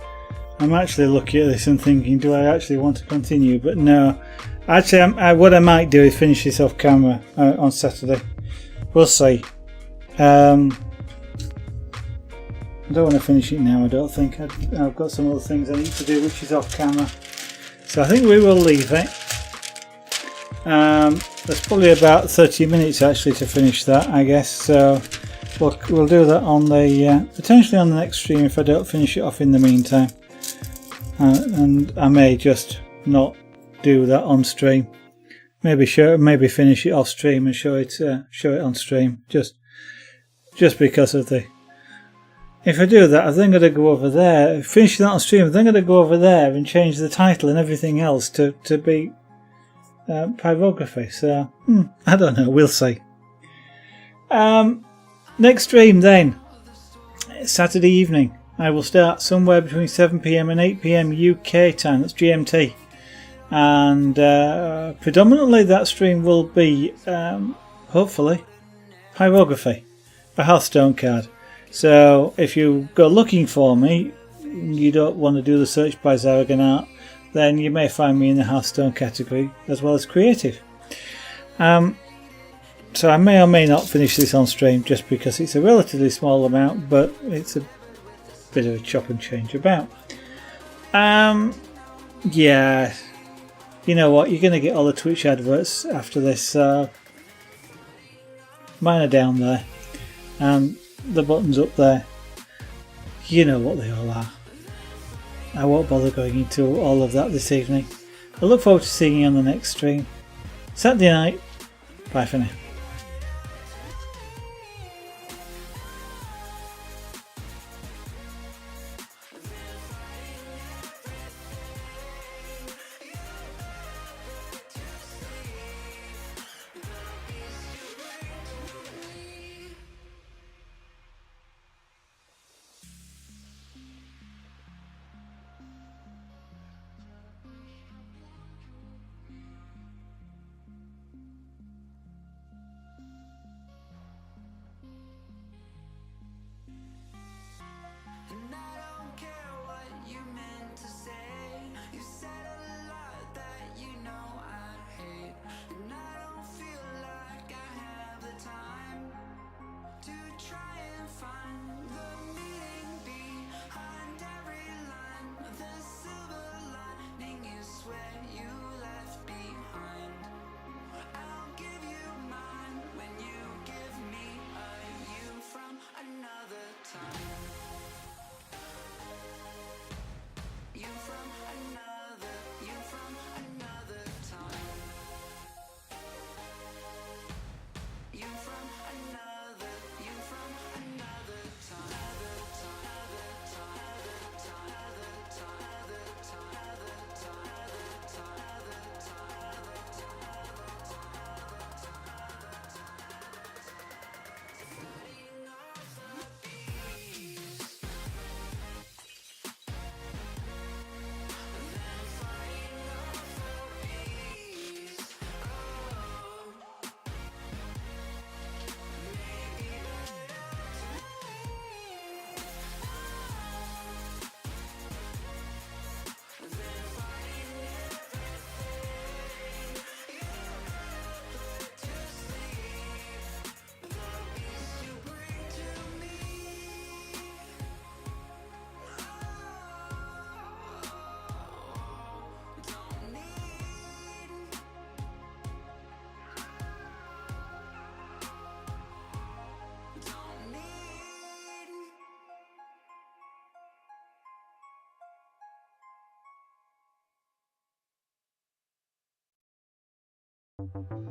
I'm actually looking at this and thinking, do I actually want to continue? But no. Actually, what I might do is finish this off camera on Saturday. We'll see. I don't want to finish it now, I don't think. I've got some other things I need to do, which is off camera. So I think we will leave it. There's probably about 30 minutes actually to finish that, I guess. So we'll do that on the potentially on the next stream if I don't finish it off in the meantime. And I may just not do that on stream. Maybe finish it off stream and show it on stream. Just because of the. If I do that, I'm then going to go over there, finish that on stream. I'm then going to go over there and change the title and everything else to be pyrography. So I don't know. We'll see. Next stream then, Saturday evening. I will start somewhere between 7 PM and 8 PM UK time. That's GMT. And predominantly that stream will be, hopefully, pyrography, a Hearthstone card. So if you go looking for me, you don't want to do the search by Zaragonaut, then you may find me in the Hearthstone category as well as creative. So I may or may not finish this on stream just because it's a relatively small amount, but it's a bit of a chop and change about. Yeah. You know what, you're going to get all the Twitch adverts after this, so mine are down there, and the buttons up there, you know what they all are. I won't bother going into all of that this evening. I look forward to seeing you on the next stream. Saturday night, bye for now. And I don't care what you meant to say. You said a lot that you know I hate. And I don't feel like I have the time to try and find the meaning behind every line. The silver lining is where you left behind. I'll give you mine when you give me a you from another time. You from another time. You from another don't need.